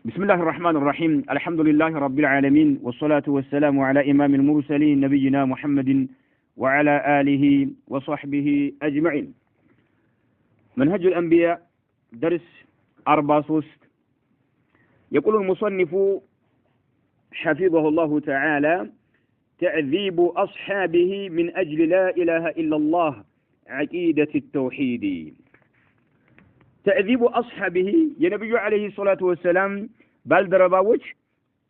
بسم الله الرحمن الرحيم الحمد لله رب العالمين والصلاة والسلام على إمام المرسلين نبينا محمد وعلى آله وصحبه أجمعين. منهج الأنبياء درس 43. يقول المصنف حفظه الله تعالى: تعذيب أصحابه من أجل لا إله إلا الله عقيدة التوحيد. تعذيب أصحابه يا نبي عليه الصلاة والسلام بالدرباوش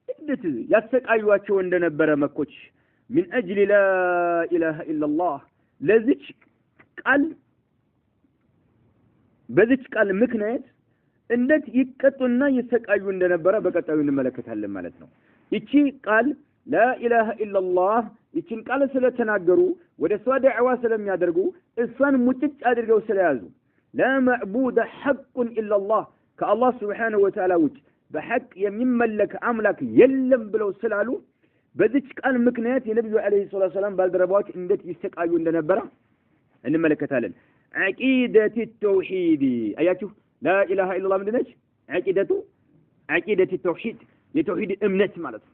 عدة يسقايواچو እንደነበረ መኮች من أجل لا إله إلا الله ለዚች ቃል በዚች ቃል ምክንያት እንዴት ይቀጡና ይሰቃዩ እንደነበረ በቀጣዩ እንመለከታለን ማለት ነው። እቺ ቃል لا إله إلا الله እቺን ቃል ስለተናገሩ ወደ እሷ ዳዕዋ ስለሚያደርጉ እሷን ሙጭጭ አድርገው ስለያዙ لا معبود حق إلا الله كالله سبحانه وتعالى وجه بحق يملك أملك يلم بلو سلالو بذلك قال مكنيات النبي عليه الصلاة والسلام بالدربات اندت يستقايو اندنبرا ان ملكة هالن عقيدة التوحيد اياتو لا إله إلا الله من دنج عقيدة التوحيد يتوحيد امنت مالت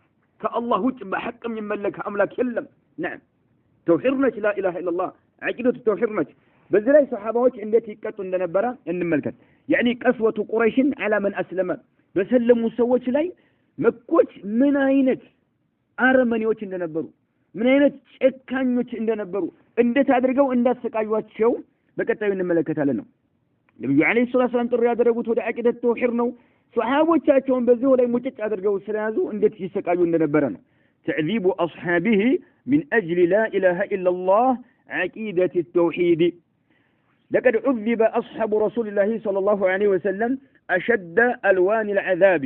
كالله وجه بحق يملك أملك يلم. نعم توحيرنك لا إله إلا الله عقيدة التوحيرنك بزلاي صحابوች እንዴት ይቀጡ እንደነበረ እንመልከት። يعني قسوة قريش على من أسلم በሰለሙ ሰዎች ላይ መኮች ምን አይነት አረመኔዎች እንደነበሩ ምን አይነት ጨካኞች እንደነበሩ እንዴት አድርገው እንዳሰቃዩአቸው በቀጣዩ እንመለከታለን ነው። ነብዩ አለይሂ ሰላቱ ወሰለም ጥሪ ያደረጉት ወደ አቂደት ተውሂድ ነው። ሷሃቦቻቸውን በዚህ ላይ ሙጭጭ አድርገው ስለያዙ እንዴት ይሰቃዩ እንደነበረ ነው። تعذيب أصحابه من أجل لا إله إلا الله عقيدة التوحيد. لقد عذب أصحاب رسول الله صلى الله عليه وسلم أشد ألوان العذاب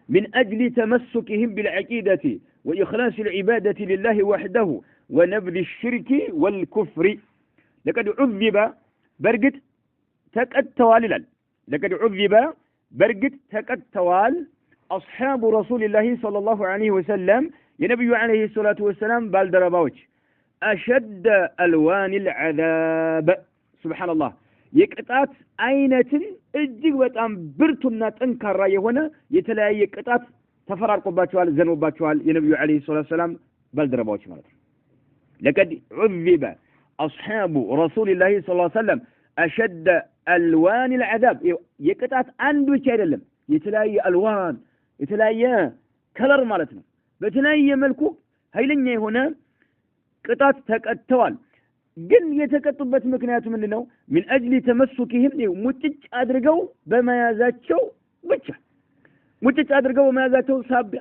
من أجل تمسكهم بالعقيدة وإخلاص العبادة لله وحده ونبذ الشرك والكفر. لقد عذب برقت تكتوال لقد عذب برقت تكتوال أصحاب رسول الله صلى الله عليه وسلم ينبي عليه الصلاة والسلام بالدرباوش أشد ألوان العذاب. سبحان الله يقطات አይነትን እጅግ በጣም ብርቱና ጠንካራ የሆነ የተለያየ ቅጣት ተፈራርቆባቸዋል ዘንቦባቸዋል የነብዩ አለይሂ ሰላቱ ሰላም ባልደረባዎች ማለት ነው። لقد عذب أصحاب رسول الله صلى الله عليه وسلم أشد ألوان العذاب. የቅጣት አንዱ ብቻ አይደለም የተለያየ አልዋን የተለያየ ከለር ማለት ነው። በተለያየ መልኩ ኃይለኛ የሆነ ቅጣት ተቀጥተዋል። ግን የተቀጡበት ምክንያቱ ምንድነው? من أجل تمسكهم ሙጭጭ አድርገው በመያዛቸው ብቻ ሙጭጭ አድርገው በመያዛቸው ሳቢያ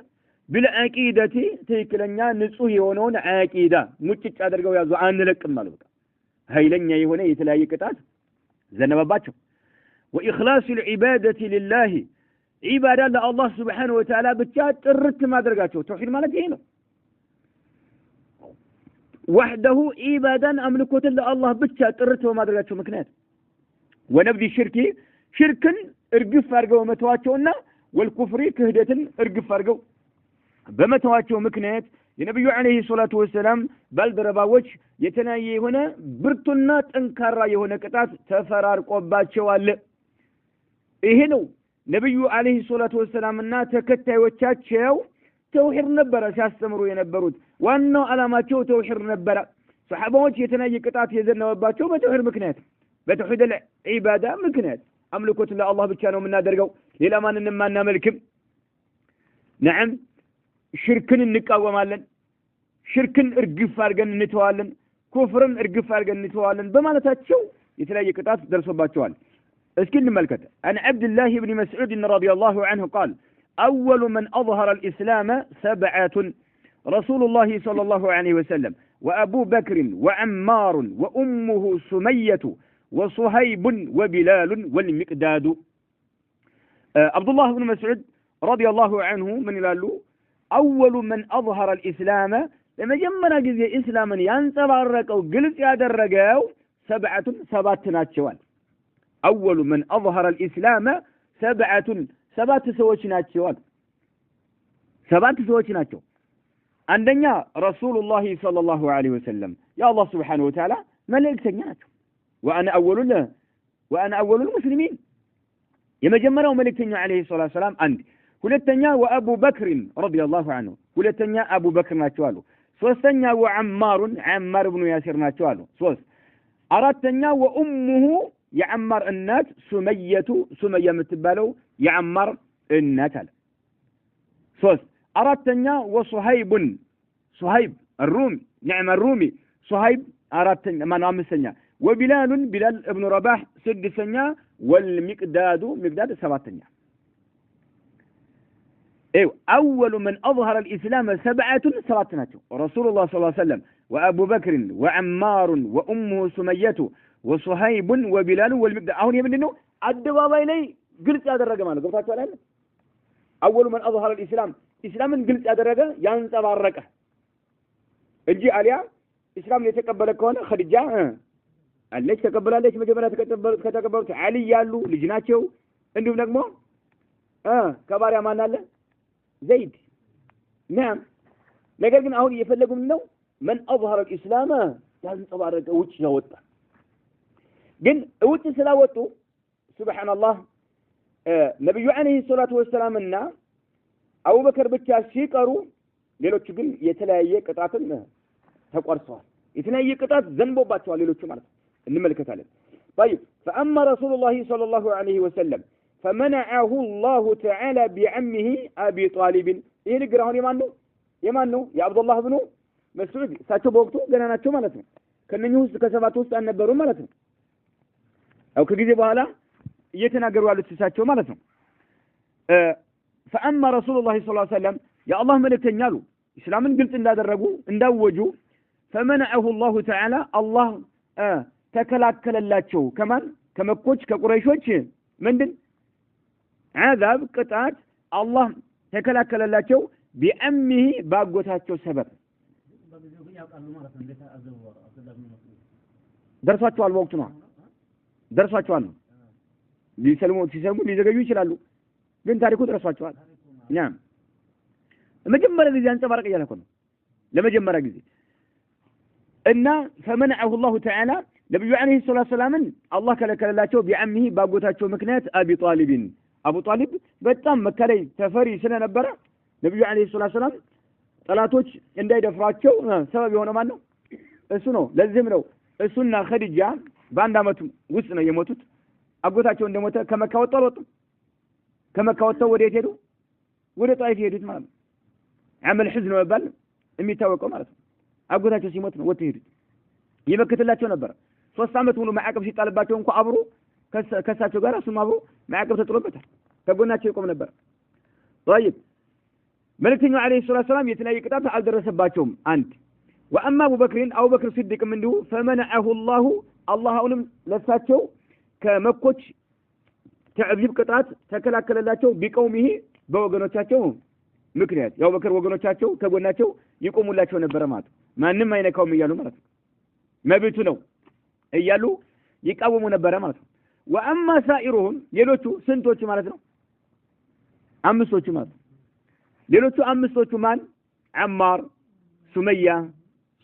بالعقيدة ትክክለኛ ንጹህ የሆነውን አቂዳ ሙጭጭ አድርገው ያዙ አንለቅም ማለት ነው። ኃይለኛ የሆነ የተለያየ ቅጣት ዘነበባቸው። وإخلاص العبادة لله عبادة لله سبحانه وتعالى ብቻ ጥርት ማድረጋቸው ተውሂድ ማለት ይሄ ነው። وحده عبادة أملكوت الله بتشا ترتوا ما درجاتهم مكنات ونبذي شركا ارقف فارقوا متواتشونا والكفر كهدة ارقف فارقوا بمتواتشو مكنات النبي عليه الصلاة والسلام بالدرباوش يتنايي هنا برتنا تنكرا هنا كتات تفرار قباتشوال إهنو نبي عليه الصلاة والسلام النا تكتاي وتشاتشو توحير نبرة شاستمروا ينبروت وأنه علاماتشو توحير نبرة صحابوش يتناجي قطعات يزرنا وباتشو بتوحير مكنات بتوحيد العبادة مكنات أملكوت الله الله بتشانوا منا درقوا للأمان إنما نملكم. نعم شركن النقاوة مالن شركن ارقف فارقن نتوالن كفرن ارقف فارقن نتوالن بمالتاتشو يتناجي قطعات درسوا باتشوال. اسكن الملكة عن عبد الله بن مسعود رضي الله عنه قال: أول من أظهر الإسلام 7: رسول الله صلى الله عليه وسلم وأبو بكر وعمار وأمه سمية وصهيب وبلال والمقداد. عبد الله بن مسعود رضي الله عنه من قالوا أول من أظهر الإسلام لما جمنا جزء إسلاما ينصبرك أو قلت يادرقاو 7 ناتشوال. أول من أظهر الإسلام 7 ሰዎች ናቸው። 7 ሰዎች ናቸው። አንደኛ ረሱሉላህ ሰለላሁ ዐለይሂ ወሰለም የአላህ ሱብሓነሁ ወተዓላ መልእክተኛ ናቸው። وأنا أول المسلمين የመጀመሪያው መልእክተኛ አለይሂ ሰላቱ ሰላም አንድ ሁለተኛ ወአቡ በክር ረዲየላሁ ዐንሁ ሁለተኛ አቡ በክር ናቸው አሉ ሶስተኛ ወዐማር ዐማር ኢብኑ ያሲር ናቸው አሉ ሶስት አራተኛ ወኡሙሁ የዐማር እናት ሱመያ የምትባለው የዐማር እናት አለ ሶስት አራተኛ ወሱሀይብ الرومي نعم الرومي صهيب أراتن ما نامسنيا وبلال بلال ابن رباح سدسنيا مقداد سبعتنيا ايوه أول من أظهر الإسلام 7 سبعتناتو رسول الله صلى الله عليه وسلم وأبو بكر وعمار وأمه سمية وصهيب وبلال والمقداد أهون يمننو الدبابة إلي قلت هذا الرقم أنا قلت هذا أول من أظهر الإسلام إسلام قلت هذا الرقم ينصب الرقم እጂ አሊያ እስላም የተቀበለ ከሆነ ኸዲጃ አለች ተቀበላለች መጀመሪያ ከተቀበሉት አሊ ያሉ ልጅ ናቸው እንዲሁም ደግሞ ከባሪያ ማን አለ ዘይድ نعم ነገር ግን አሁን እየፈለጉም ነው من اظهر الاسلام ያንጸባረቀ ውጭ ያወጣ ግን ውጭ ስላወጡ ሱብሃንአላህ ነብዩ አለይሂ ሰላቱ ወሰላም እና አቡበከር ብቻ ሲቀሩ ሌሎቹ ግን የተለያየ ቅጣትን ተቆርሰዋል የተለያየ ቅጣት ዘንቦባቸዋል ሌሎቹ ማለት እንመልከታለን طيب فاما رسول الله صلى الله عليه وسلم فمنعه الله تعالى بعمه ابي طالب ይሄ ንግር አሁን የማን ነው የአብዱላህ ኢብኑ መስዑድ ሳቸው በወቅቱ ገና ናቸው ማለት ነው ከነኚህ ውስጥ ከሰባት ውስጥ አልነበሩ ማለት ነው አው ከጊዜ በኋላ እየተናገሩ ያሉት ሳቸው ማለት ነው فاما رسول الله صلى الله عليه وسلم يا الله ملكتኛ አሉ እስላምን ግልጽ እንዳደረጉ እንዳወጁ فمنعه الله تعالى الله ተከላከለላቸው ከማን ከመኮች ከቁረይሾች ምንድን عذاب ቅጣት الله ተከላከለላቸው بأمه ባጎታቸው ሰበብ ደርሷቸዋል ወቅቱ ነው ደርሷቸዋል ሊሰልሙ ሊዘገዩ ይችላሉ ግን ታሪኩ ደርሷቸዋል نعم ለመጀመሪያ ጊዜ አንጸባረቀ ያለኮ ነው ለመጀመሪያ ጊዜ እና فمنعه الله تعالى ነብዩ አለይሂ ሰላቱ ሰላም አላህ ከለከለላቸው بأمه ባጎታቸው ምክንያት አቡ ጣሊብ በጣም መካ ላይ ተፈሪ ስለነበረ ነብዩ አለይሂ ሰላቱ ሰላም ጠላቶች እንዳይደፍሯቸው ሰበብ የሆነ ማን ነው እሱ ነው ለዚህም ነው እሱና ኸዲጃ በአንድ አመት ውስጥ ነው የሞቱት አጎታቸው እንደሞተ ከመካ ወጣው ከመካ ወጣው ወዴት ሄዱ ወደ ጣይፍ ሄዱት ማለት ነው عمل حزن ወባል የሚታወቀው ማለት ነው አጎታቸው ሲሞት ነው ወጥተው ሄዱት ይመክትላቸው ነበር 3 አመት ሙሉ ማዕቀብ ሲጣልባቸው እንኳን አብሮ ከሳቸው ጋር እሱም አብሮ ማዕቀብ ተጥሎበታል ከጎናቸው ይቆም ነበር طيب መልእክተኛው አለይሂ ሰላቱ ሰላም የተለያየ ቅጣት አልደረሰባቸውም አንድ وأما أبو بكر صديق منه فمنعه الله አሁንም ለሳቸው ከመኮች ተዕዚብ ቅጣት ተከላከለላቸው ቢቀውሚሂ በወገኖቻቸው ምክንያት ያው በከር ወገኖቻቸው ከጎናቸው ይቆሙላቸው ነበር ማለት ማንንም አይነካውም እያሉ ማለት መብቱ ነው እያሉ ይቃወሙ ነበር ማለት ነው وأما سائرهم ሌሎቹ ስንቶች ማለት ነው አምስቶቹ ማለት ሌሎቹ አምስቶቹ ማን عمار سمية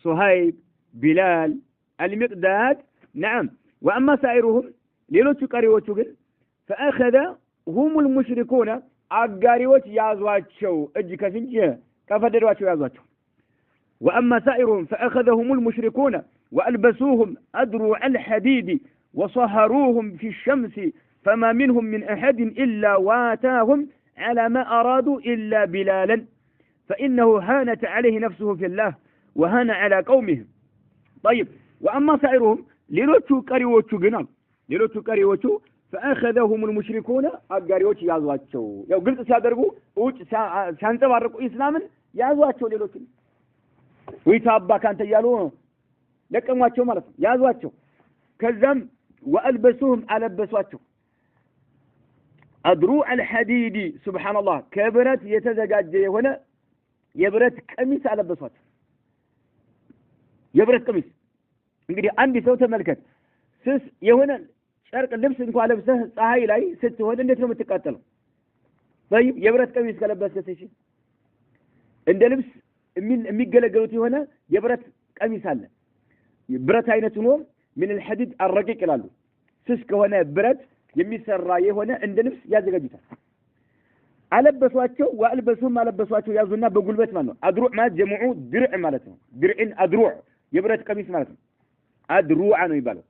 صهيب بلال المقداد نعم وأما سائرهم ሌሎቹ ቀሪዎቹ ግን فأخذ هم المشركون አጋሪዎች ያዟቸው እጅ ከፍንጅ ከፈደዷቸው ያዟቸው وأما سائرهم فأخذهم المشركون وألبسوهم أدرع الحديد وصهروهم في الشمس فما منهم من أحد إلا واتاهم على ما أرادوا إلا بلالا فإنه هانت عليه نفسه في الله وهان على قومه طيب وأما سائرهم ሌሎቹ ቀሪዎቹ فأخذهم المشركون አጋሪዎች ያዟቸው ያው ግልጽ ሲያደርጉ ውጭ ሲያንጸባርቁ እስላምን ያዟቸው ሌሎቹ ወይታባ ካንተ ያሉ ለቀሟቸው ማለት ነው ያዟቸው ከዛም وألبسوهم አለበሷቸው أدرو الحديد سبحان الله ከብረት የተዘጋጀ የሆነ የብረት ቀሚስ አለበሷቸው የብረት ቀሚስ እንግዲህ አንድ ሰው ተመልከት ስስ የሆነ ጨርቅ ልብስ እንኳን ለብሰህ ፀሐይ ላይ ስትሆን እንዴት ነው የምትቃጠለው طيب የብረት ቀሚስ ከለበስከ እሺ እንደ ልብስ የሚገለገሉት የሆነ የብረት ቀሚስ አለ ብረት አይነት ሆኖ من الحديد الرقيق ይላሉ ስስ ከሆነ ብረት የሚሰራ የሆነ እንደ ልብስ ያዘጋጁታል አለበሷቸው ወአልበሱም አለበሷቸው ያዙና በጉልበት ማለት ነው አድሩዕ ማለት ጀምዑ ድርዕ ማለት ነው ድርዕን አድሩዕ የብረት ቀሚስ ማለት ነው አድሩዓ ነው ይባላል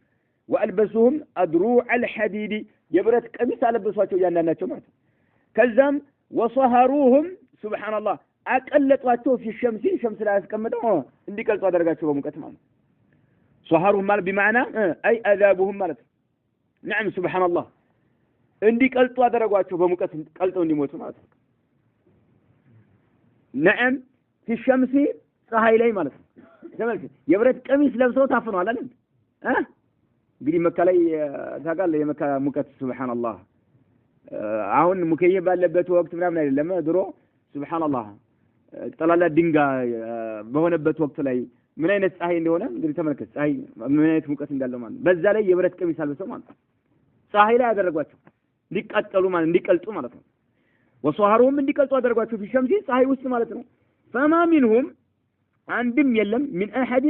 ወአልበሱም አድሩዕ አልሐዲድ የብረት ቀሚስ አለበሷቸው ያንዳንዳቸው ማለት ነው ከዛም ወሰሃሩሁም ሱብሃንአላህ አቀለጧቸው في الشمس ሸምስ ላይ ያስቀምጠው እንዲቀልጡ አደረጋቸው በሙቀት ማለት ነው ሰሃሩሁም ማለት بمعنى اي اذابهم ማለት ነው نعم سبحان الله እንዲቀልጡ አደረጓቸው በሙቀት ቀልጠው እንዲሞቱ ማለት ነው نعم في الشمس ፀሐይ ላይ ማለት ነው ተመልከት የብረት ቀሚስ ለብሰው ታፍነዋል አይደል እንግዲህ መካ ላይ ታውቃለህ የመካ ሙቀት ሱብሃንአላህ አሁን ሙከየፍ ባለበት ወቅት ምናምን አይደለም ድሮ ሱብሃንአላህ ጠላላ ድንጋይ በሆነበት ወቅት ላይ ምን አይነት ፀሐይ እንደሆነ እንግዲህ ተመልከት ፀሐይ ምን አይነት ሙቀት እንዳለው ማለት በዛ ላይ የብረት ቀሚስ አልበሰው ማለት ፀሐይ ላይ ያደረጓቸው እንዲቀጠሉ ማለት እንዲቀልጡ ማለት ነው ወሰሃሩም እንዲቀልጡ አደረጓቸው في الشمس ፀሐይ ውስጥ ማለት ነው فما منهم አንድም የለም من احد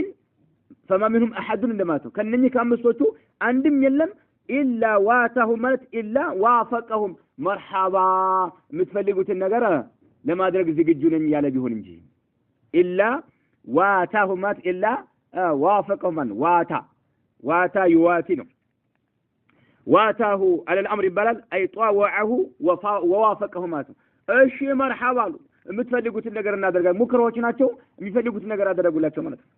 فما منهم احد እንደማለት ነው ከነኚህ ከአምስቶቹ አንድም የለም إلا واتهم ማለት إلا وافقهم مرحبا የምትፈልጉትን ነገር ለማድረግ ዝግጁ ነኝ ያለ ቢሆን እንጂ إلا واتهم ማለት إلا وافقهم واتا يواتي ነው واتاه على الامر ይባላል اي طاوعه ووافقه ማለት ነው እሺ مرحبا አሉ የምትፈልጉትን ነገር እናደርጋለን ሙክሮች ናቸው የሚፈልጉትን ነገር አደረጉላቸው ማለት ነው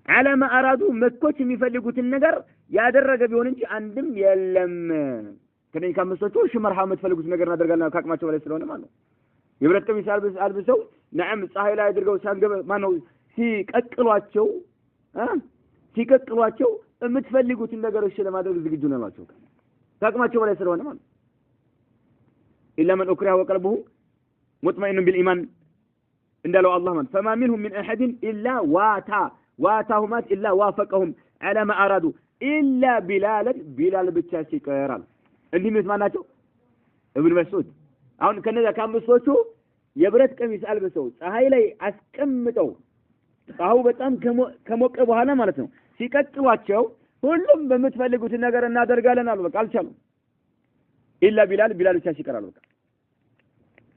على ما ارادوا መኮች የሚፈልጉትን ነገር ያደረገ ቢሆን እንጂ አንድም የለም ከነኝ ካመሰጡ እሺ مرحبا የምትፈልጉትን ነገር እናደርጋለን ካቅማቸው በላይ ስለሆነ ማለት ነው የብረት ቀሚስ አልብሰው نعم ፀሐይ ላይ አድርገው ሳንገበ ማነው ሲቀቅሏቸው የምትፈልጉትን ነገሮች ለማድረግ ዝግጁ ነው ማለት ነው ካቅማቸው በላይ ስለሆነ ማለት إلا من أكره وقلبه مطمئن بالإيمان እንዳለው አላህ ማለት فما منهم من أحد إلا واتاهم إلا وافقهم على ما أرادوا إلا بلال ብቻ ሲቀራል እንዲህ ምን ማናቸው ኢብኑ መስዑድ አሁን ከነዛ ካምስቶቹ የብረት ቀሚስ አልበሰው ፀሐይ ላይ አስቀምጠው ፀሐዩ በጣም ከሞቀ በኋላ ማለት ነው ሲቀጥሏቸው ሁሉም በመትፈልጉት ነገር እናደርጋለን አሉ በቃ አልቻሉም ኢላ ቢላል ብቻ ሲቀራል በቃ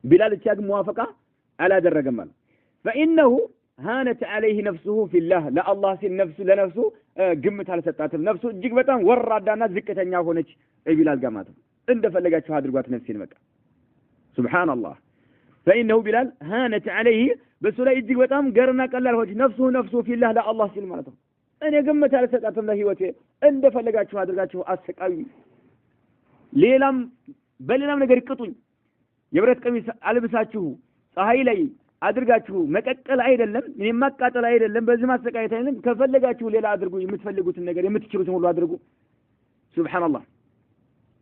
ቢላል ብቻ ግን ሙዋፈቃ አላደረገም ማለት فانه هانت عليه نفسه في الله لا الله في نفسه لنفسه ግምት አልሰጣትም ነፍሱ እጅግ በጣም ወራዳና ዝቅተኛ ሆነች ቢላል ጋር ማለት እንደፈለጋችሁ አድርጓት ነፍሲን በቃ سبحان الله فانه بلال هانت عليه بس لا እጅግ በጣም ገርና ቀላል ሆነች ነፍሱ في الله لا الله ሲል ማለት ነው እኔ ግምት አልሰጣትም ለህይወቴ እንደፈለጋችሁ አድርጋችሁ አሰቃዩ ሌላም በሌላም ነገር ይቅጡኝ የብረት ቀሚስ አልብሳችሁ ፀሐይ ላይ አድርጋችሁ መቀቀል አይደለም የማቃጠል አይደለም በዚህ ማሰቃየት አይደለም ከፈለጋችሁ ሌላ አድርጉ የምትፈልጉትን ነገር የምትችሉትን ሁሉ አድርጉ سبحان الله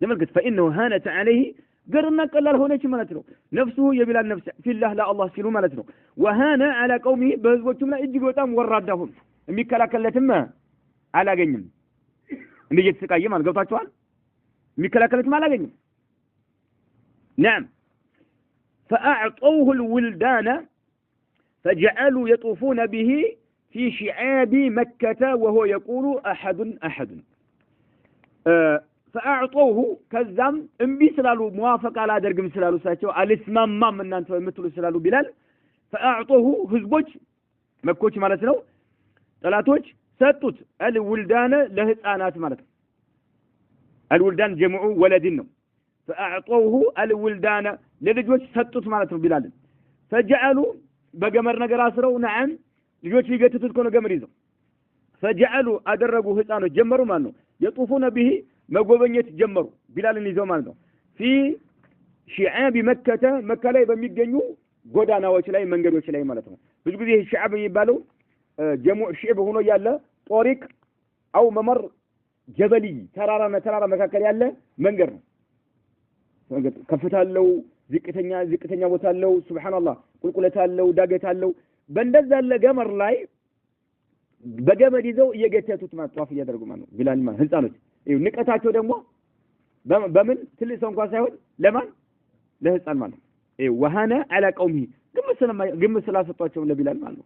ለምልክት فانه هانت عليه ገርና ቀላል ሆነች ማለት ነው ነፍሱ የቢላል ነፍስ في الله لا الله ሲሉ ማለት ነው وهان على قومه በህዝቦቹም ላይ እጅግ በጣም ወራዳ ሆነ የሚከላከለትም አላገኝም እንደየተሰቃየ ማለት ገብታችኋል የሚከላከለትም አላገኝም نعم فأعطوه الولدان فجعلوا يطوفون به في شعاب مكة وهو يقول أحد فأعطوه كذام انبي سلالو موافق على درقم سلالو ساتشو الاسمام ما من أنت مثل سلالو بلال فأعطوه هزبوج مكوش مالتنو ثلاثوج ساتوت الولدان لهتانات مالت الولدان جمعوا ولدنو فأعطوه الولدان للجوج ساتوت مالتنو بلال فجعلوا بقمر نقر أسروا نعم لجوج يقتتوا تكونوا قمر يزو فجعلوا أدرقوا هتانو جمروا مالنو يطوفون به መጎበኘት ጀመሩ ቢላልን ይዘው ማለት ነው في شعاب مكة ላይ በሚገኙ ጎዳናዎች ላይ መንገዶች ላይ ማለት ነው ብዙ ጊዜ ሸዓብ የሚባለው ጀሙዕ ሽዕብ ሆኖ ያለ ጦሪቅ አው መመር ጀበሊ ተራራ መካከል ያለ መንገድ ነው ከፍታለው ዝቅተኛ ቦታ አለው ሱብሃንአላህ ቁልቁለት አለው ዳገት አለው በእንደዛ ያለ ገመር ላይ በገመድ ይዘው እየገተቱት ማጥዋፍ እያደረጉ ማለት ነው ቢላል ማለት ህፃኖች ንቀታቸው ደግሞ በምን ትልቅ ሰው እንኳን ሳይሆን ለማን ለህፃን ማለት ነው ወሃነ على قومه ግምት ስላሰጧቸው ለቢላል ማለት ነው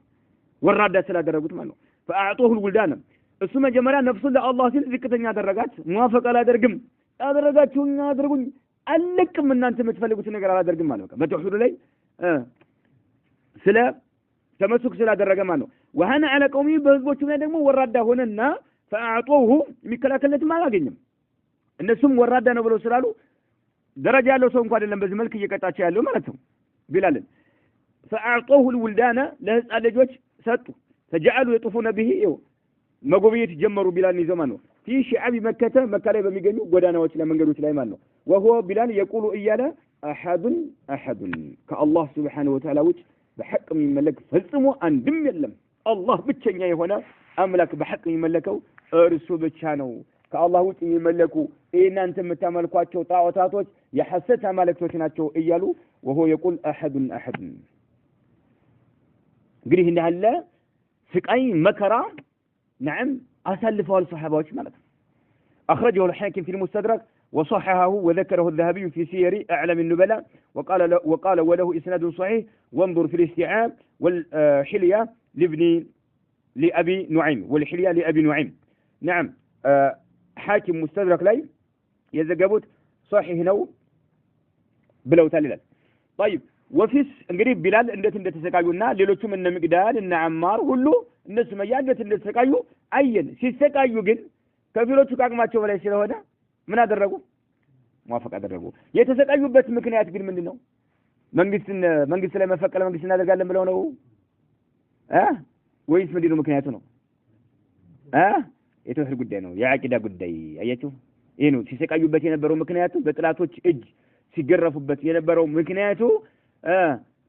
ወራዳ ስላደረጉት ማለት ነው فاعطوه الولدان እሱ መጀመሪያ ነፍሱን ለአላህ ሲል ዝቅተኛ አደረጋት ሙዋፈቅ አላደርግም አደረጋችሁኝ አድርጉኝ አለቅም እናንተ የምትፈልጉት ነገር አላደርግም ማለት ነው በተውሂድ ላይ ስለ ተመስክ ስላደረገ ማለት ነው وهنا على قومي በህዝቦቹ ላይ ደግሞ ወራዳ ሆነና فاعطوه የሚከላከለት አላገኘም እነሱም ወራዳ ነው ብለው ስላሉ ደረጃ ያለው ሰው እንኳን አይደለም በዚህ መልክ እየቀጣቸው ያለው ማለት ነው ቢላልን فاعطوه الولدان ለህፃን ልጆች ሰጡ فجعلوا يطوفون به መጎብኘት ጀመሩ ቢላል ይዘማ ነው في شعب مكة ላይ በሚገኙ ጎዳናዎች ላይ መንገዶች ላይ ማለት ነው وهو بلال يقول إيانا أحد كالله سبحانه وتعالى وجه بحق من ملك فلسمو أن دم يلم الله بتشنيا هنا أملك بحق من ملكه أرسو بتشانو كالله وجه من ملكه إن أنت متملكاتشو طاوتاتوش يحسدها ملكتوشناتشو إيالو وهو يقول أحد قريه إن هلا سكاي مكرا نعم أسلفه الصحابة مالك أخرجه الحاكم في المستدرك وصححه وذكره الذهبي في سير أعلم النبلاء وقال وله إسناد صحيح وانظر في الاستيعاب والحلية لأبي نعيم والحلية لأبي نعيم نعم حاكم مستدرك لي يزقبوت صحيح نو بلو تالي طيب وفي قريب بلال اندت تسقايونا ليلوچ من مقداد ان عمار ሁሉ እነሱ መያንደት እንደተሰቃዩ አየን ሲሰቃዩ ግን ከፊሎቹ ካቅማቸው በላይ ስለሆነ ምን አደረጉ ሙዋፈቅ አደረጉ የተሰቃዩበት ምክንያት ግን ምንድነው መንግስት ላይ መፈቀለ መንግስት እናደርጋለን ብለው ነው ወይስ ምንድነው ምክንያቱ ነው የተወህር ጉዳይ ነው የአቂዳ ጉዳይ አያችሁ ይሄ ነው ሲሰቃዩበት የነበረው ምክንያቱ በጥላቶች እጅ ሲገረፉበት የነበረው ምክንያቱ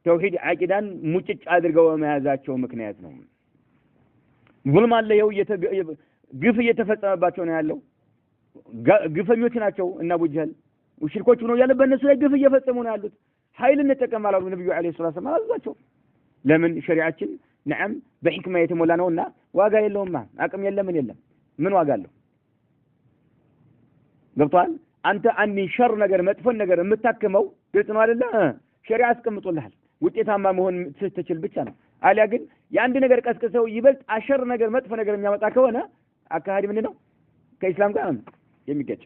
ተውሂድ አቂዳን ሙጭጭ አድርገው መያዛቸው ምክንያት ነው ظلم አለ ይው ግፍ እየተፈጸመባቸው ነው ያለው ግፈኞች ናቸው እና አቡጀህል ወሽርኮች ነው ያለ በእነሱ ላይ ግፍ እየፈጸሙ ነው ያሉት ኃይል እንጠቀማለን ነብዩ አለይሂ ሰላቱ ወሰለም አላዛቸው ለምን ሸሪዓችን ነዓም በህክማ የተሞላ ነውና ዋጋ የለውም አቅም የለም ምን ዋጋ አለው ገብቷል አንተ አንድ ሸር ነገር መጥፎን ነገር የምታከመው ግልጽ ነው አይደለ ሸሪዓ አስቀምጦልሃል ውጤታማ መሆን ስትችል ብቻ ነው አሊያ ግን የአንድ ነገር ቀስቀሰው ይበልጥ አሸር ነገር መጥፎ ነገር የሚያመጣ ከሆነ አካሃዲ ምን ነው ከኢስላም ጋር የሚገጭ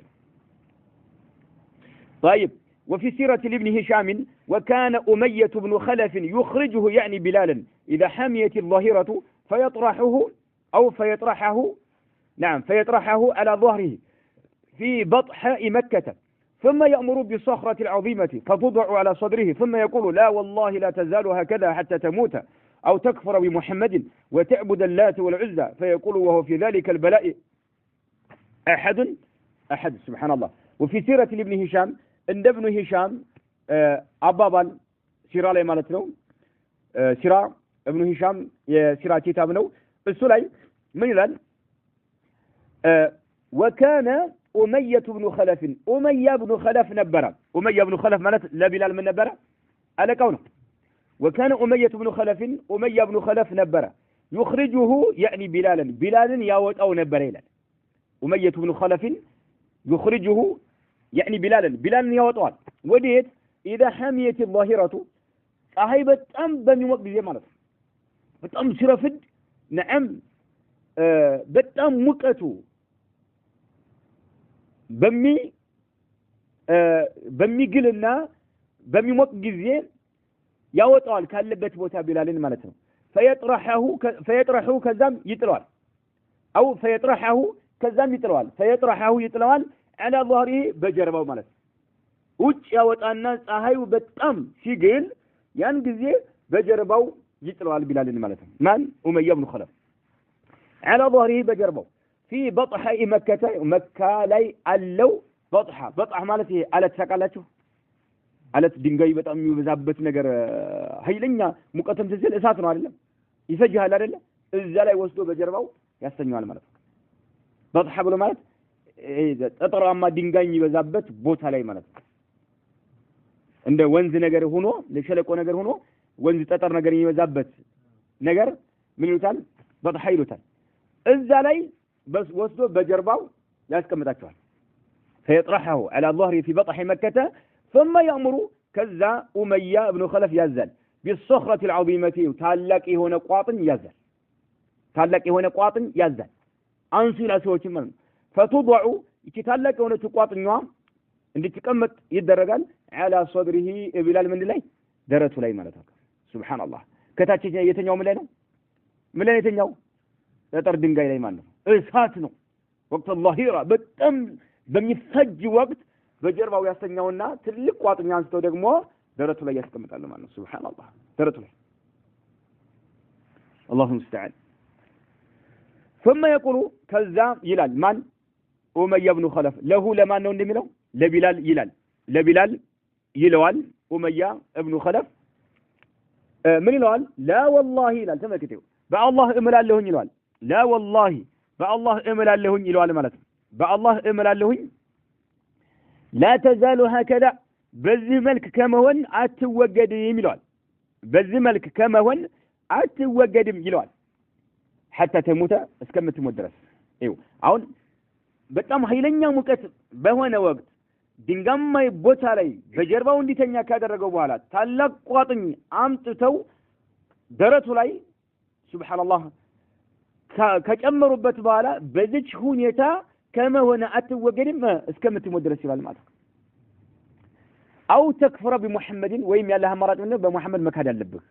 طيب وفي سيرة ابن هشام وكان أمية بن خلف يخرجه يعني بلالا إذا حميت الظاهرة فيطرحه على ظهره في بطحاء مكة ثم يأمر بالصخرة العظيمة فتوضع على صدره ثم يقول لا والله لا تزال هكذا حتى تموت أو تكفر بمحمد وتعبد اللات والعزى فيقول وهو في ذلك البلاء أحد سبحان الله وفي سيرة ابن هشام عند ابن هشام أبابال سيرة لي مالتنو سيرة ابن هشام سيرة كتابنو السلي من يلال وكان أمية بن خلف أمية بن خلف مالت لا بلال من نبرة على كونه وكان أمية بن خلف نبرة يخرجه يعني بلالا ياوت أو نبرة أمية بن خلف يخرجه يعني بلالا ياوت وديت إذا حميت الظاهرة أهي بتأم بني وقت زي مالت بتأم سرفد نعم بتأم مكتو በሚግልና በሚሞቅ ጊዜ ያወጣዋል ካለበት ቦታ ቢላልን ማለት ነው فيطرحه ከዛም ይጥለዋል أو فيطرحه ከዛም ይጥለዋል على ظهره በጀርባው ማለት ውጭ ያወጣና ፀሐዩ በጣም ሲግል ያን ጊዜ በጀርባው ይጥለዋል ቢላልን ማለት ነው ማን ኡመያ ኢብኑ ኸለፍ على ظهره በጀርባው في بطحاء مكة لاي አለው بطح ማለት ይሄ አለት ታውቃላችሁ አለት ድንጋይ በጣም የሚበዛበት ነገር ኃይለኛ ሙቀትም ትዝል እሳት ነው አይደለም ይፈጅሃል አይደለ እዛ ላይ ወስዶ በጀርባው ያስተኛዋል ማለት ነው بطح ብሎ ማለት ጠጠራማ ድንጋይ የሚበዛበት ቦታ ላይ ማለት ነው እንደ ወንዝ ነገር ሆኖ ለሸለቆ ነገር ሆኖ ወንዝ ጠጠር ነገር የሚበዛበት ነገር ምን ይሉታል بطح ይሉታል እዛ ላይ بس وصلوا بجرباو ياسكمتاچوال فيطرحه على ظهره في بطح مكة ثم يأمر كذا أمية بن خلف يزال بالصخرة العظيمة تعلق هنا قاطن يزال أنصي لا سوتش من فتوضع يتعلق هنا قاطنوا እንድትቀመጥ ይደረጋል على صدره ቢላል ምን ላይ ደረቱ ላይ ማለት ነው ሱብሃንአላህ ከታች የተኛው ምን ላይ ነው ምን ላይ የተኛው ጠጠር ድንጋይ ላይ ማለት ነው እሳት ነው ወቅት الظهيرة በጣም በሚፈጅ ወቅት በጀርባው ያስተኛውና ትልቅ ቋጥኛ አንስተው ደግሞ ደረቱ ላይ ያስቀምጣሉ ማለት ነው ሱብሃንአላህ ደረቱ ላይ الله المستعان ثم يقول كذا يلال من أمية بن خلف له لما أنه እንደሚለው ለቢላል ይላል ለቢላል ይለዋል أمية بن خلف ምን ይለዋል لا والله ይላል ተመልከቱ በአላህ እምላለሁኝ ይለዋል لا والله በአላህ እምላለሁኝ ይለዋል ማለት ነው በአላህ እምላለሁኝ لا تزال هكذا በዚህ መልክ ከመሆን አትወገድም ይለዋል በዚህ መልክ ከመሆን አትወገድም ይለዋል حتى تموت እስከምትሞት ድረስ ይው አሁን በጣም ኃይለኛ ሙቀት በሆነ ወቅት ድንጋማ ቦታ ላይ በጀርባው እንዲተኛ ካደረገው በኋላ ታላቅ ቋጥኝ አምጥተው ደረቱ ላይ ሱብሃንአላህ ከጨመሩበት በኋላ በዚች ሁኔታ ከመሆነ አትወገድም እስከምትሞት ድረስ ይላል ማለት ነው አው ተክፈረ በሙሐመድን ወይም ያለህ አማራጭ ነው በሙሐመድ መካድ አለብህ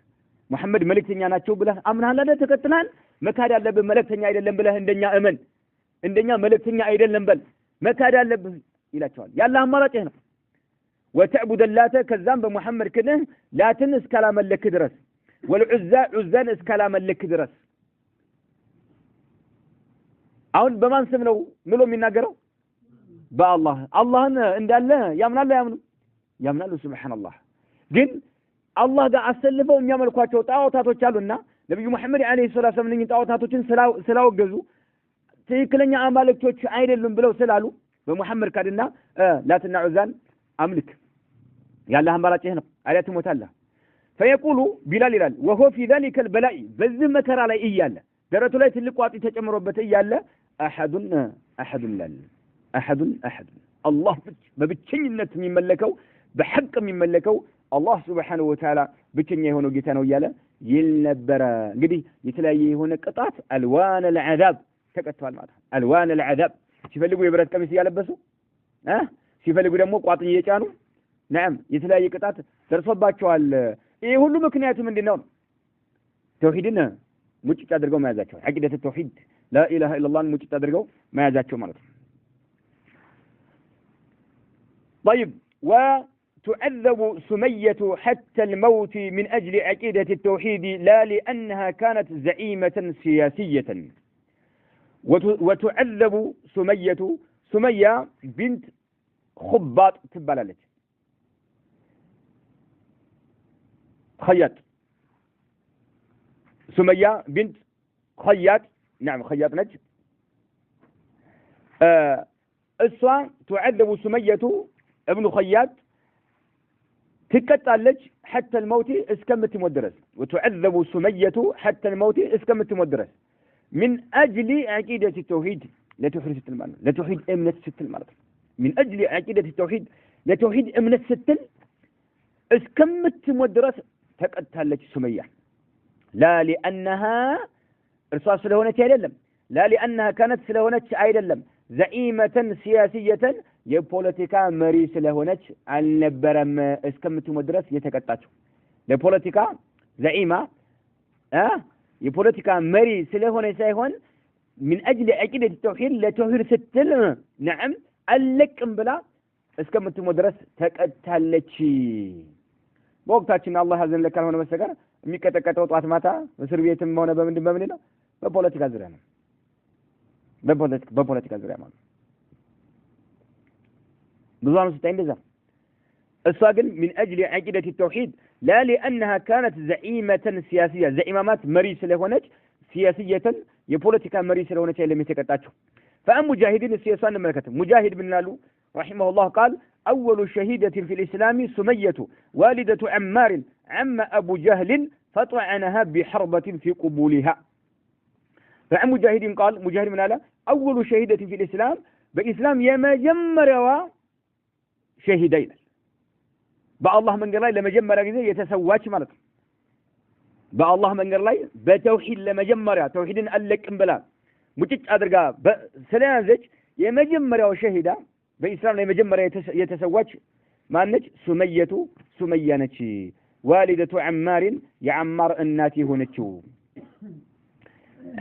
ሙሐመድ መልእክተኛ ናቸው ብለህ አምናህ አለ ተከትላል መካድ አለብህ መልእክተኛ አይደለም ብለህ እንደኛ መልእክተኛ አይደለም በል መካድ አለብህ ይላቸዋል ያለህ አማራጭ ነው ወተዕቡድ ላተ ከዛም በሙሐመድ ከነህ ላትን እስካላመለክ ድረስ ወልዑዛ ዑዛን እስካላመለክ ድረስ አሁን በማን ስም ነው ምሎ የሚናገረው በአላህ አላህን እንዳለ ያምናል ያምናሉ ሱብሃንአላህ ግን አላህ ጋር አሰልፈው የሚያመልኳቸው ጣዖታቶች አሉና ነብዩ መሐመድ አለይሂ ሰላቱ ወሰለም እነኚህ ጣዖታቶችን ስላወገዙ ትክክለኛ አማልክቶች አይደሉም ብለው ስላሉ በሙሐመድ ካድና ላትና ዑዛን አምልክ ያለህ አማራጭ ነው አለ ትሞታለህ فيقول بلال ይላል وهو في ذلك البلاء በዚህ መከራ ላይ እያለ ደረቱ ላይ ትልቅ ቋጥ ተጨምሮበት እያለ احد الله በብቸኝነት የሚመለከው በሐቅ የሚመለከው አላህ Subhanahu Wa Ta'ala ብቸኛ የሆነው ጌታ ነው እያለ ይል ነበር እንግዲህ የተለያየ የሆነ ቅጣት አልዋን العذاب ተቀጥቷል ማለት ነው አልዋን العذاب ሲፈልጉ የብረት ቀሚስ ያለበሱ ሲፈልጉ ደግሞ ቋጥኝ እየጫኑ نعم የተለያየ ቅጣት ደርሶባቸዋል ይሄ ሁሉ ምክንያቱ ምንድነው ተውሂድን ሙጭጭ አድርገው መያዛቸው አቂደተ ተውሂድ لا اله الا الله ሙጭጭ አድርገው መያዛቸው ማለት ነው طيب وتعذب سمية حتى الموت من أجل عقيدة التوحيد لا لأنها كانت زعيمة سياسية وتعذب سمية بنت خباط تبالالج خياط سمية بنت خياط نعم خياط نجم تعذب سمية ابن خياط تكتالج حتى الموت اسكمت مدرس وتعذب سمية حتى الموت اسكمت مدرس من أجل عقيدة التوحيد لا توحيد ست المعنى لا توحيد أمنة ست المعنى من أجل عقيدة التوحيد لا توحيد أمنة ست اسكمت مدرس تكتالج سمية لا لأنها رصاص لهونة አይደለም لا لأنها كانت ስለሆነች አይደለም زعيمة سياسية የፖለቲካ መሪ ስለሆነች አልነበረም እስከምትሞት ድረስ የተቀጣችው ለፖለቲካ ዘዒማ የፖለቲካ መሪ ስለሆነ ሳይሆን من أجل عقيدة التوحيد ለተውሂድ ስትል نعم አለቅም ብላ እስከምትሞት ድረስ ተቀጣለች በወቅታችን አላህ ያዘን ለካል ሆነ መሰከረ የሚቀጠቀጠው ጧት ማታ እስር ቤትም ሆነ በምን ነው በፖለቲካ ዙሪያ ነው በፖለቲካ ዙሪያ ማለት ብዙሃኑ ስታይ እንደዛ እሷ ግን من أجل عقيدة التوحيد لا لأنها كانت زعيمة سياسية زعيمات مري ስለሆነች سياسية የፖለቲካ መሪ ስለሆነች አይደለም የተቀጣችው فأم مجاهدين السياسة نملكته مجاهد بن لالو رحمه الله قال أول شهيدة في الإسلام سمية والدة عمار عم أبو جهل فطعنها بحربة في قبولها فعن مجاهد قال مجاهد من لالو أول شهيدة في الإسلام بإسلام يمجمروا شهيدين بالله من قال لما جمر ጊዜ የተሰዋች ማለት ነው بالله من قال ላይ በተውሂድ ለመጀመሪያ ተውሂድን አለቅም ብላ ሙጭጭ አድርጋ ስለያዘች የመጀመሪያው ሸሂዳ በኢስላም ላይ መጀመሪያ የተሰዋች ማነች? ሱመያ ነች። ዋሊደቱ ዐማርን የዐማር እናት የሆነችው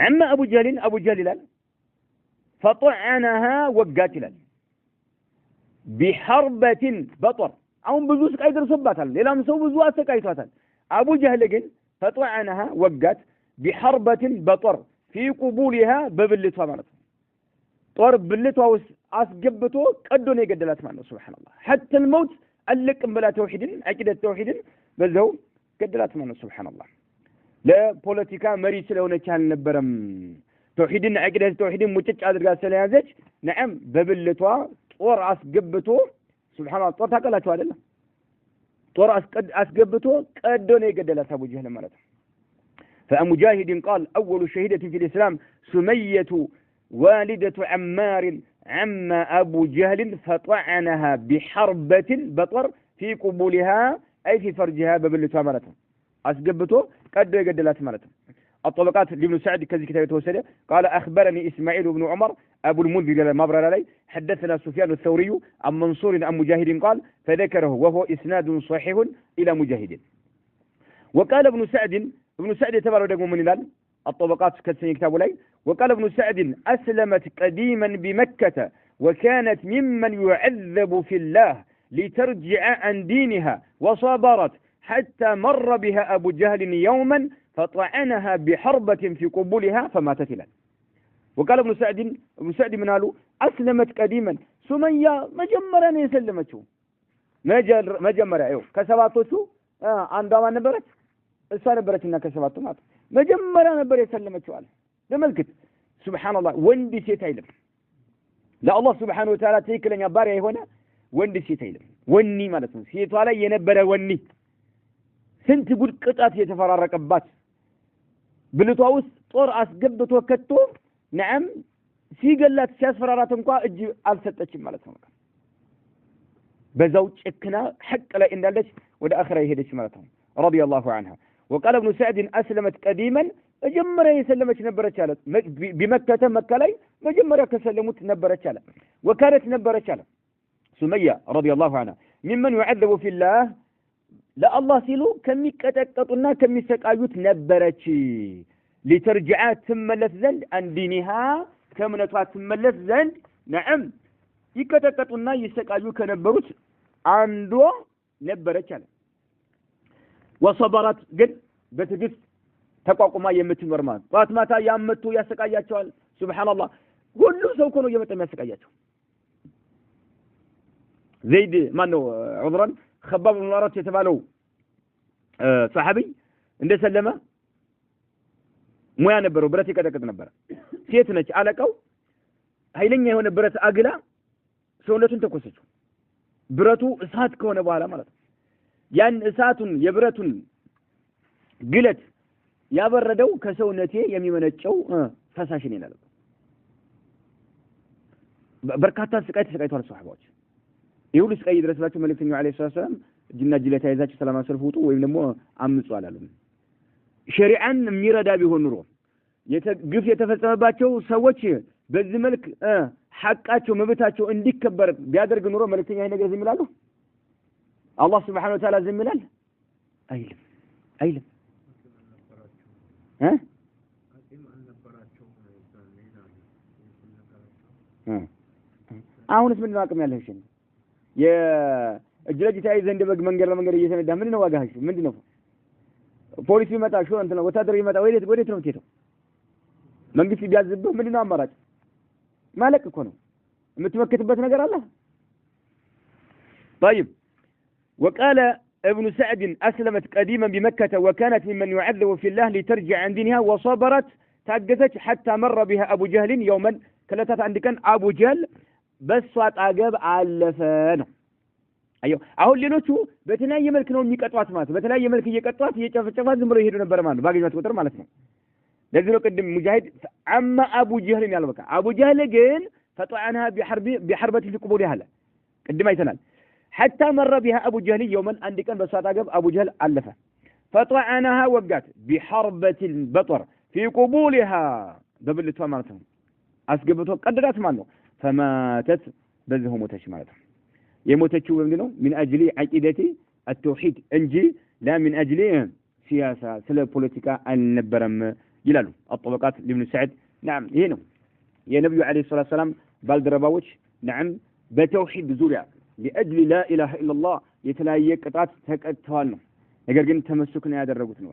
عم أبو جهل ይላል فطعنها ወጋት ይላል بحربة بطر አሁን ብዙ ስቃይ ደርሶባታል። ሌላም ሰው ብዙ አሰቃይቷታል። አቡ ጀህል ግን فطعنها ወጋት بحربة بطر في قبولها በብልቷ ማለት ነው። ጦር ብልቷ ውስጥ አስገብቶ ቀዶ ነው የገደላት ማለት ነው። ሱብሃንአላህ حتى الموت አለቅም ብላ ተውሂድን አቂደት ተውሂድን በዛው ገደላት ማለት ነው። ሱብሃንአላህ ለፖለቲካ መሪ ስለሆነች አልነበረም። ተውሂድን አቂደት ተውሂድን ሙጭጭ አድርጋ ስለያዘች ነዓም በብልቷ ጦር አስገብቶ ሱብሃንአላህ ጦር ታቀላችሁ አይደል? ጦር አስገብቶ ቀዶ ነው የገደላት አቡ ጀህል ማለት ነው። فمجاهد قال أول شهيدة في الإسلام سمية والدة عمار عم أبو جهل فطعنها بحربة بطر في قبولها أي في فرجها ببلتها مالتها أسقبته قد يقدلات مالتها. الطبقات لابن سعد كذي كتاب توسده قال أخبرني إسماعيل بن عمر أبو المنذر ما برر علي حدثنا سفيان الثوري عن منصور عن مجاهد قال فذكره وهو إسناد صحيح إلى مجاهد. وقال ابن سعد تبارك دقوا من الآن الطبقات كتسني كتابه لي. وقال ابن سعد أسلمت قديما بمكة وكانت ممن يعذب في الله لترجع عن دينها وصبرت حتى مر بها أبو جهل يوما فطعنها بحربة في قبولها فماتت له. وقال ابن سعد من قالوا أسلمت قديما سمية مجمرا يسلمته مجمرا أيوه كسباتوسو عندما نبرت እሷ ነበረችና ከሰባቱ ማለት መጀመሪያ ነበር የሰለመችው አለ። ለመልከት ሱብሃንአላህ ወንድ ሴት አይልም። ለአላህ ሱብሃነሁ ወተዓላ ትክክለኛ ባሪያ የሆነ ወንድ ሴት አይልም። ወኒ ማለት ነው። ሴቷ ላይ የነበረ ወኒ ስንት ጉድ ቅጣት የተፈራረቀባት ብልቷ ውስጥ ጦር አስገብቶ ከቶ ነዓም ሲገላት ሲያስፈራራት እንኳን እጅ አልሰጠችም ማለት ነው። በዛው ጨክና ሐቅ ላይ እንዳለች ወደ አኺራ ይሄደች ማለት ነው። رضي الله عنها. وقال ابن سعد أسلمت قديما مجمرة يسلمت نبرة شالت بمكة مكة لي مجمرة كسلمت نبرة شالت وكانت نبرة شالت سمية رضي الله عنها ممن يعذب في الله لا الله سيلو كم يكتقطنا كم يسقايوت نبرة لترجع تملس زند عن دينها كم نتوات تملس زند نعم يكتقطنا يسقايو كنبروت عنده نبرة شالت وصبرت قد بتجس تقاقما يمتنور مان طات ماتا يامتو يسقاياچوال سبحان الله ሁሉ ሰው እኮ ነው እየመጣ የሚያሰቃያቸው። ዘይድ ማነው ዑዝራን خباب بن الأرت የተባለው ሰሃቢ እንደሰለመ ሙያ ነበረው፣ ብረት ይቀጠቅጥ ነበር። ሴት ነች፣ አለቃው ኃይለኛ የሆነ ብረት አግላ ሰውነቱን ተኮሰችው። ብረቱ እሳት ከሆነ በኋላ ማለት ነው። ያን እሳቱን የብረቱን ግለት ያበረደው ከሰውነቴ የሚመነጨው ፈሳሽ ነው ይላል። በርካታ ስቃይ ተሰቃይቷል ሱሐባዎች። ይሁሉ ስቃይ ድረስላቸው መልእክተኛው አለይሂ ሰላም እጅና እጅ ላይ ተያይዛችሁ ሰላም ሰልፍ ውጡ ወይም ደግሞ አምጹ አላሉም። ሸሪዓን የሚረዳ ቢሆን ኑሮ ግፍ የተፈጸመባቸው ሰዎች በዚህ መልክ ሐቃቸው መብታቸው እንዲከበር ቢያደርግ ኑሮ መልእክተኛ ይሄ ነገር ዝም ይላሉ? አላህ Subhanahu Wa Ta'ala ዝም ይላል? አይልም። አሁንስ ምንድነው አቅም ያለሽ? የእጅ ለእጅ ተያይዘህ እንደ በግ መንገድ ለመንገድ እየተነዳ ምንድነው ዋጋሽ? ምንድነው? ፖሊስ ይመጣ ሹ እንትን ነው ወታደር ይመጣ ወዴት ነው የምትሄደው? መንግስት ቢያዝብህ ምንድነው አማራጭ? ማለቅ እኮ ነው። የምትመክትበት ነገር አለ። طيب وقال ابن سعد أسلمت قديما بمكة وكانت ممن يعذب في الله لترجع عن دينها وصبرت تاجزت حتى مر بها أبو جهل يوما كلتات عندك أبو جهل بس صات عقب علفانه أيوه أهو ليلوتو بتناي ملك نوم يقطعات مات بتناي ملك يقطعات يጨፈጨፋት ዝም ብሎ ይሄዱ ነበር ማለት ነው ባገኛት ቁጥር ማለት ነው ለዚህ ነው ቅድም ሙጃሂድ አማ አቡ ጀህል ያለው በቃ አቡ ጀህል ግን فطعنها بحربة في قبولها هلا قدم አይተናል حتى مر بها أبو جهل يوما عند كان بساط عقب أبو جهل ألفه فطعنها وقعت بحربة البطر في قبولها دبلتها مالتهم أسقبتها قدرت مانو فماتت በዚህ ሞተች ማለት ነው። የሞተችው ምንድነው? من اجل عقيدتي التوحيد እንጂ لا من اجل سياسة ስለ ፖለቲካ አልነበረም ይላሉ الطبقات لابن سعد። نعم ይሄ ነው የነብዩ አለይሂ ሰላቱ ሰላም ባልደረባዎች نعم በተውሂድ ዙሪያ لأجل لا إله إلا الله የተለያየ ቅጣት ተቀጥተዋል ነው። ነገር ግን ተመስኩ ነው ያደረጉት ነው።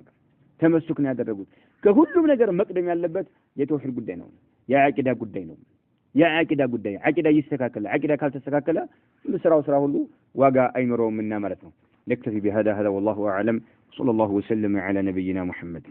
ተመስኩ ነው ያደረጉት። ከሁሉም ነገር መቅደም ያለበት የተውሂድ ጉዳይ ነው። የአቂዳ ጉዳይ ነው። የአቂዳ ጉዳይ አቂዳ ይስተካከለ። አቂዳ ካልተስተካከለ ስራ ሁሉ ዋጋ አይኖረውምና ማለት ነው። نكتفي بهذا والله أعلم. صلى الله وسلم على نبينا محمد.